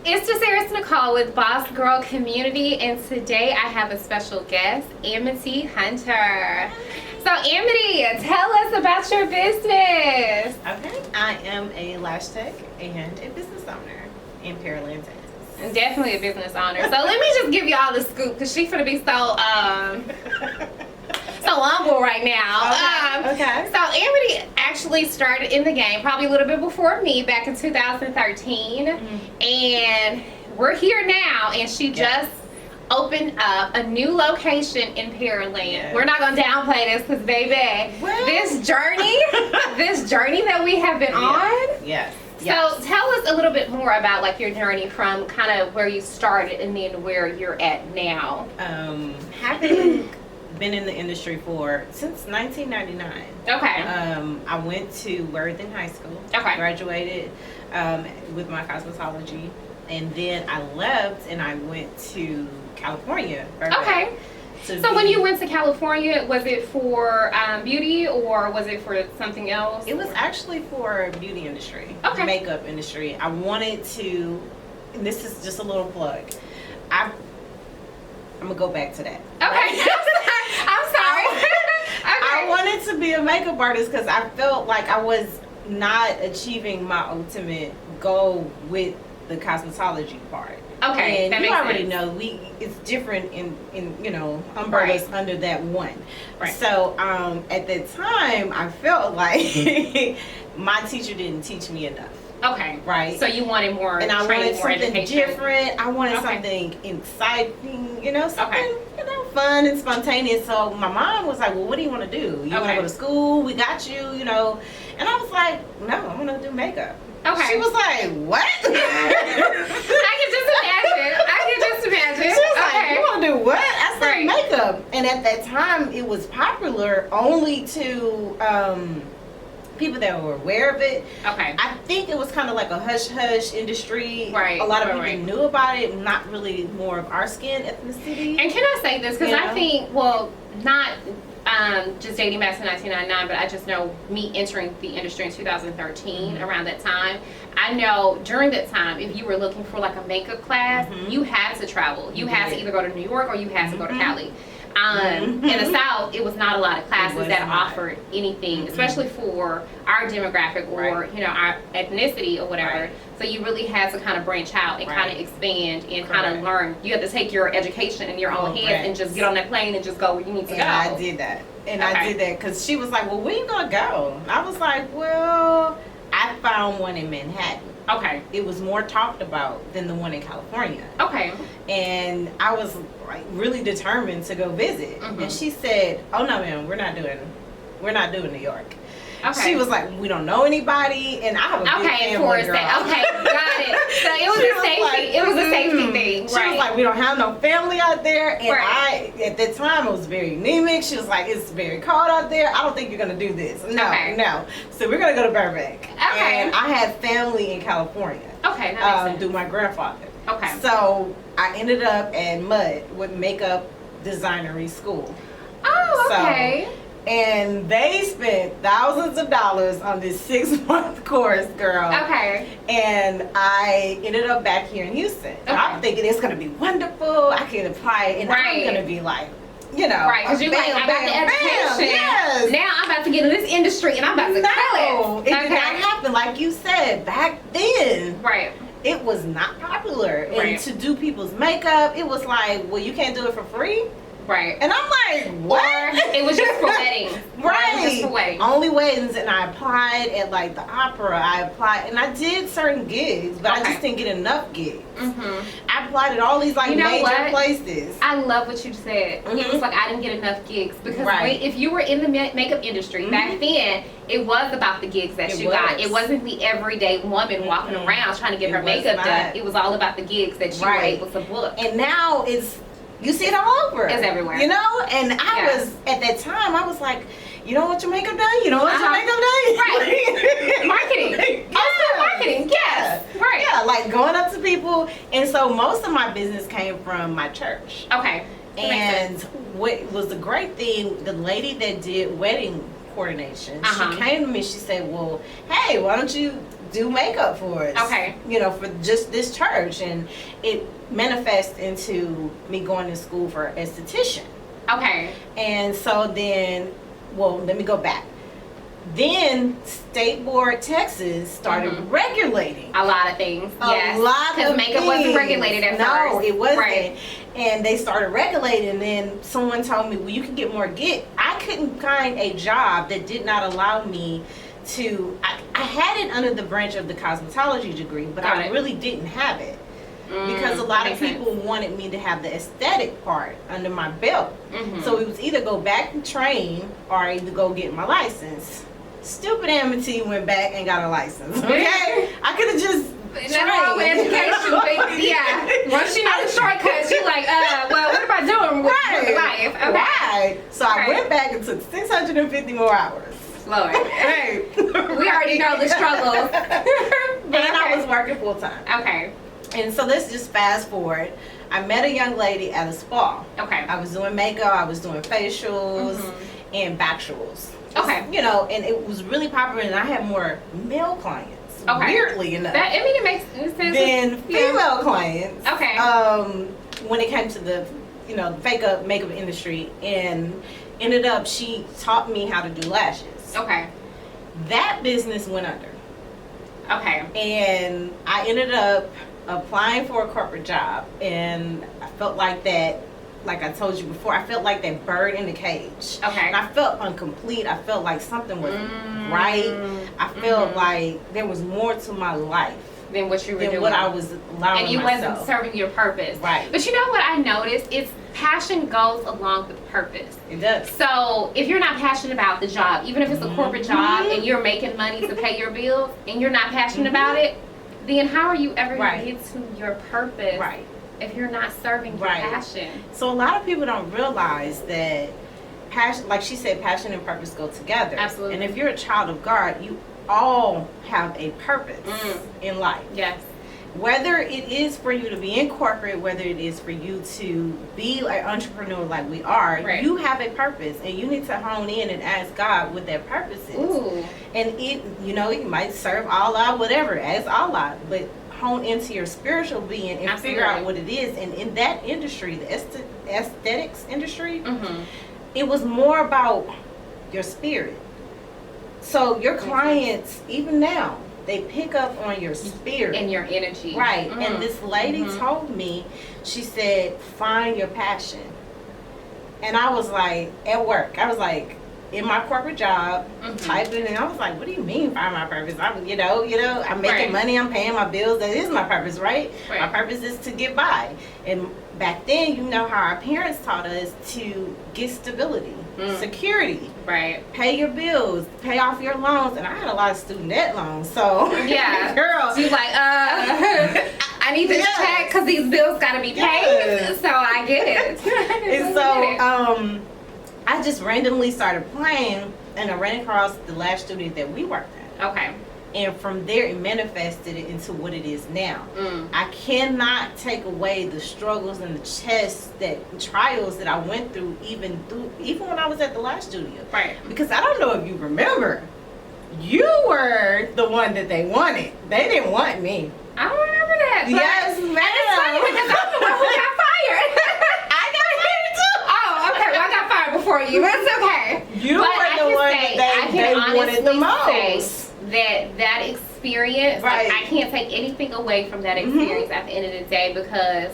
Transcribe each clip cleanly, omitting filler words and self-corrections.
It's just Sarah Nicole with Boss Girl Community, and today I have a special guest, Amity Hunter. So Amity, tell us about your business. Okay, I am a lash tech and a business owner in Pearland, Texas. Definitely a business owner. So let me just give you all the scoop, because she's gonna be so humble right now. Okay. So Amity actually started in the game probably a little bit before me back in 2013, and we're here now. And she just opened up a new location in Pearland. Yes. We're not gonna downplay this, because baby, this journey that we have been on. Yes. So tell us a little bit more about like your journey from kind of where you started and then where you're at now. Having been in the industry since 1999. Okay. I went to Worthing High School. Okay. Graduated with my cosmetology, and then I left and I went to California. Okay. So when you went to California, was it for beauty or was it for something else? It was actually for beauty industry, makeup industry. I wanted to, and this is just a little plug. I'm gonna go back to that. Okay. Right? I'm sorry. I wanted to be a makeup artist because I felt like I was not achieving my ultimate goal with the cosmetology part. Okay, and that you makes already sense. know it's different in umbrellas under that one. Right. So at that time, I felt like my teacher didn't teach me enough. Okay. Right. So you wanted more, and I wanted something education. different. I wanted something exciting, something fun and spontaneous. So my mom was like, "Well, what do you want to do? You want to go to school? We got you, And I was like, "No, I'm gonna do makeup." Okay. She was like, "What?" I can just imagine. She was like, "You want to do what?" I said, Right. "Makeup." And at that time, it was popular only to people that were aware of it. Okay. I think it was kind of like a hush-hush industry. Right. A lot of people knew about it, not really more of our skin ethnicity. And can I say this? Because I think, not just dating back to 1999, but I just know me entering the industry in 2013, around that time. I know during that time, if you were looking for like a makeup class, you had to travel. You had to either go to New York or you had to go to Cali. In the South, it was not a lot of classes that offered anything, especially for our demographic or our ethnicity or whatever. Right. So you really had to kind of branch out and kind of expand and kind of learn. You had to take your education in your own hands and just get on that plane and just go where you need to go. I did that. And I did that because she was like, "Well, where you gonna go?" I was like, "Well, I found one in Manhattan." Okay. It was more talked about than the one in California. Okay. And I was like really determined to go visit. And she said, "Oh no, ma'am, we're not doing New York." Okay. She was like, "We don't know anybody," and I have a big family, girl. Okay, got it. So it was a safety. It was a safety thing. She was like, "We don't have no family out there," and Right. at that time, I was very anemic. She was like, "It's very cold out there. I don't think you're gonna do this." No. So we're gonna go to Burbank. Okay. And I had family in California. Okay, that makes sense. Through my grandfather. Okay. So I ended up at MUD with makeup designery school. Oh, okay. And they spent thousands of dollars on this 6-month course, girl. Okay. And I ended up back here in Houston. And I'm thinking it's going to be wonderful. I can apply it. And I'm going to be like, right, because you're like, I got the education. Yes. Now I'm about to get in this industry and I'm about to kill it. It did not happen. Like you said, back then. Right. It was not popular. Right. And to do people's makeup, it was like, well, you can't do it for free? Right. And I'm like, what? Or it was just for weddings. Right. It was just for weddings. Only weddings. And I applied at like the opera. I applied and I did certain gigs, but I just didn't get enough gigs. I applied at all these like major places. I love what you said. It was like I didn't get enough gigs because if you were in the makeup industry back then, it was about the gigs that you got. It wasn't the everyday woman walking around trying to get her makeup done. It was all about the gigs that you were able to book. And now you see it all over. It's everywhere. And I was, at that time, I was like, you don't want your makeup done? You don't want your makeup done? Right. Marketing. Also marketing, yes. Right. Yeah, like going up to people. And so most of my business came from my church. Okay. And what was the great thing, the lady that did wedding coordination, she came to me, she said, well, hey, why don't you do makeup for us. Okay. You know, for just this church, and it manifests into me going to school for esthetician. Okay. And so then, well, let me go back. Then State Board Texas started regulating a lot of things. A lot of because makeup wasn't regulated at first. No, it wasn't. Right. And they started regulating, and then someone told me, well, you can get more I couldn't find a job that did not allow me to, I had it under the branch of the cosmetology degree, but I really didn't have it. Because a lot of people wanted me to have the aesthetic part under my belt. So it was either go back and train or either go get my license. Stupid Amity went back and got a license. Okay? I could have just nothing wrong with education, but yeah. Once you know the shortcuts, you're like, well, what am I doing with life? Okay. Right. So I went back and took 650 more hours. Lord. Hey. We already know the struggles. But I was working full time. Okay. And so let's just fast forward. I met a young lady at a spa. Okay. I was doing makeup, I was doing facials and bactuals. Okay. You know, and it was really popular, and I had more male clients. Okay. Weirdly enough. That, I mean, it makes sense. Than female clients. Okay. When it came to the, you know, makeup industry, and ended up, she taught me how to do lashes. Okay. That business went under. Okay. And I ended up applying for a corporate job, and I felt like that, like I told you before, I felt like that bird in the cage. Okay. And I felt incomplete. I felt like something was right. I felt like there was more to my life than what you were doing. What I was allowing and you myself. wasn't serving your purpose. Right. But you know what I noticed? It's passion goes along with purpose. It does. So if you're not passionate about the job, even if it's a corporate job and you're making money to pay your bills and you're not passionate about it, then how are you ever going to get to your purpose if you're not serving your passion? So a lot of people don't realize that passion, like she said, passion and purpose go together. Absolutely. And if you're a child of God, you all have a purpose in life. Yes. Whether it is for you to be in corporate, whether it is for you to be an entrepreneur like we are, you have a purpose, and you need to hone in and ask God what that purpose is. Ooh. And it, you know, you might serve Allah, whatever, as Allah, but hone into your spiritual being and figure out what it is. And in that industry, the aesthetics industry, it was more about your spirit. So your clients, even now, they pick up on your spirit and your energy. Right. And this lady told me, she said, find your passion. And I was like, at work, I was like, in my corporate job, typing, and I was like, what do you mean find my purpose? I'm, you know, I'm making money, I'm paying my bills. That is my purpose, right? My purpose is to get by. And back then, you know how our parents taught us to get stability, security, pay your bills, pay off your loans. And I had a lot of student debt loans, so yeah, girl, you like, I need this check because these bills got to be paid. So I get it. And so I just randomly started playing, and I ran across the last studio that we worked at. Okay. And from there, it manifested it into what it is now. I cannot take away the struggles and the trials that I went through, even when I was at the last studio. Right. Because I don't know if you remember, you were the one that they wanted. They didn't want me. I don't remember that. Yes, ma'am. And it's funny because I'm the one who got fired. I got fired too. Oh, okay. Well, I got fired before you. That's okay. You were the one that they wanted the most. That experience, like, I can't take anything away from that experience at the end of the day, because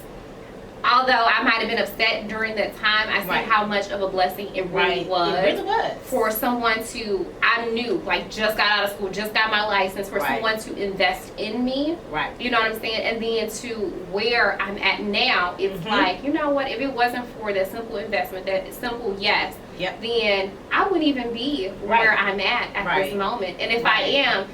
although I might have been upset during that time, I see how much of a blessing it really was. It really was. For someone to, I knew, like, just got out of school, just got my license, for someone to invest in me. You know what I'm saying? And then to where I'm at now, it's like, you know what, if it wasn't for that simple investment, that simple yes, then I wouldn't even be where I'm at this moment. And if I am,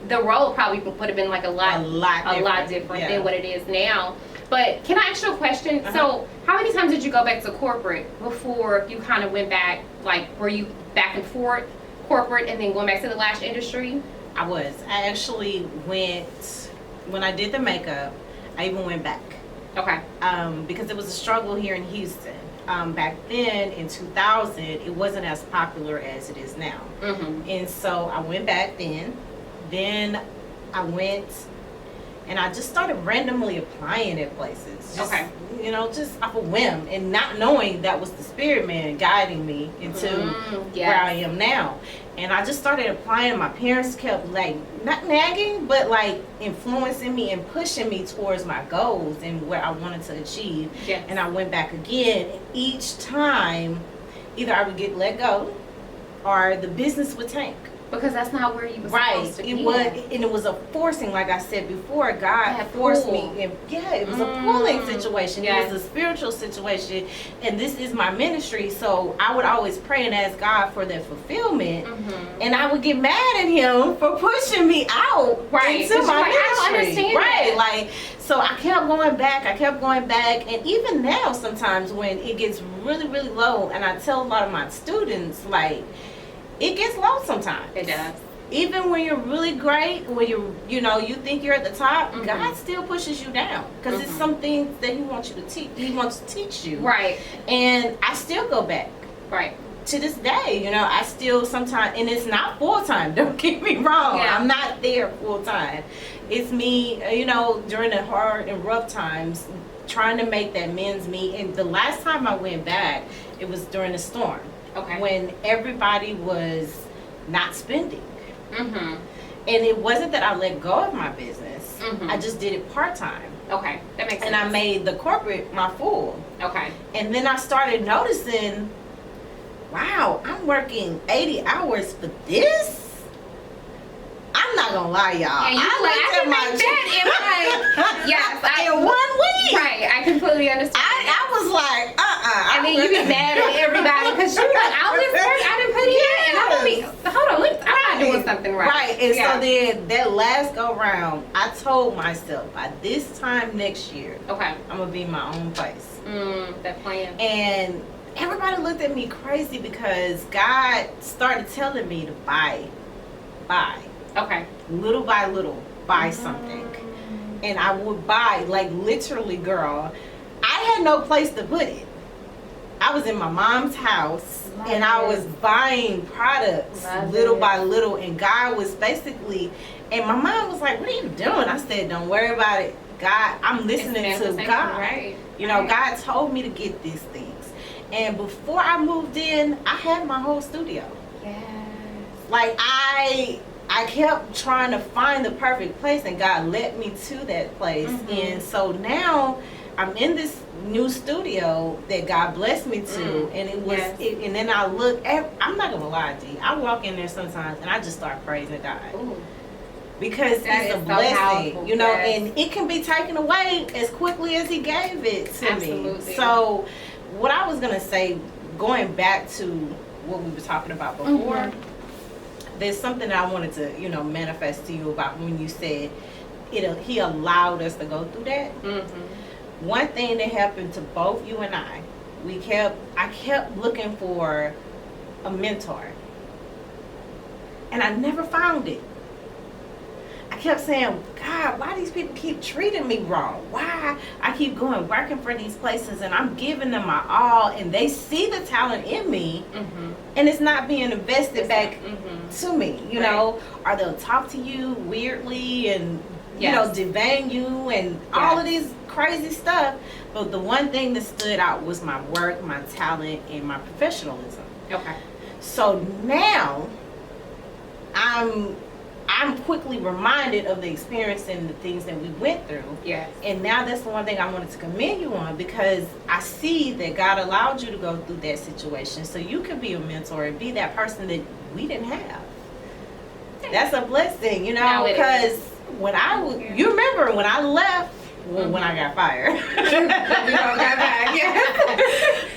the role probably would have been like a lot different than what it is now. But can I ask you a question? So how many times did you go back to corporate before you kind of went back? Like, were you back and forth corporate and then going back to the lash industry? I was. I actually went, when I did the makeup, I even went back. Okay. Because it was a struggle here in Houston. Back then, in 2000, it wasn't as popular as it is now. And so I went back then. Then I went and I just started randomly applying at places. Just, you know, just off a whim and not knowing that was the spirit man guiding me into where I am now. And I just started applying. My parents kept like, not nagging, but like influencing me and pushing me towards my goals and where I wanted to achieve. Yes. And I went back again. And each time, either I would get let go or the business would tank. Because that's not where you were supposed to be. It was a forcing, like I said before. God forced me. And it was a pulling situation. It was a spiritual situation, and this is my ministry. So I would always pray and ask God for that fulfillment, and I would get mad at Him for pushing me out into my ministry. I don't understand that. Like, so I kept going back, and even now sometimes when it gets really, really low, and I tell a lot of my students, like, it gets low sometimes. It does. Even when you're really great, when you think you're at the top, God still pushes you down because it's some things that He wants you to teach. He wants to teach you. Right. And I still go back. Right. To this day, I still sometimes, and it's not full time. Don't get me wrong. Yeah. I'm not there full time. It's me, during the hard and rough times, trying to make that men's meet. And the last time I went back, it was during the storm. Okay. When everybody was not spending. And it wasn't that I let go of my business. I just did it part-time. Okay, that makes sense. And I made the corporate my full. Okay. And then I started noticing, wow, I'm working 80 hours for this? I'm not gonna lie, y'all. And you I can make that in 1 week. Right, I completely understand. I was like, and then you get mad at everybody because you're like, all this work I didn't put in, and I'm gonna be, hold on, I'm not doing something right. Right, and so then that last go round, I told myself by this time next year, I'm gonna be in my own place. That plan. And everybody looked at me crazy because God started telling me to buy. Okay. Little by little, buy something. And I would buy, like literally, girl, I had no place to put it. I was in my mom's house and I was buying products little by little, and God was basically, and my mom was like, what are you doing? I said, don't worry about it. God, I'm listening to God. Right. God told me to get these things. And before I moved in, I had my whole studio. Yes. Like I kept trying to find the perfect place, and God led me to that place. And so now I'm in this new studio that God blessed me to, and it was and then I look at, I'm not gonna lie to you, I walk in there sometimes and I just start praising God. Because it's a blessing, and it can be taken away as quickly as He gave it to me. So what I was gonna say, going back to what we were talking about before, there's something that I wanted to, manifest to you about when you said He allowed us to go through that. One thing that happened to both you and I kept looking for a mentor, and I never found it. I kept saying, God, why these people keep treating me wrong? Why I keep working for these places, and I'm giving them my all, and they see the talent in me, and it's not being invested back to me, or they'll talk to you weirdly and, devang you and all of these crazy stuff. But the one thing that stood out was my work, my talent, and my professionalism. Okay. So now I'm quickly reminded of the experience and the things that we went through. Yes. And now that's the one thing I wanted to commend you on, because I see that God allowed you to go through that situation so you could be a mentor and be that person that we didn't have. That's a blessing, because when you remember when I left, when I got fired. We all got fired,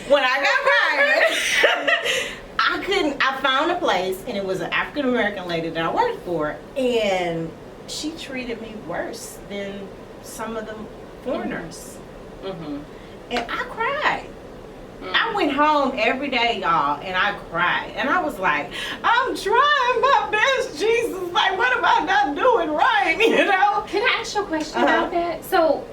When I got fired, I found a place, and it was an African American lady that I worked for, and she treated me worse than some of the foreigners. And I cried. I went home every day, y'all, and I cried. And I was like, I'm trying my best, Jesus. Like, what am I not doing right, Can I ask you a question about that? So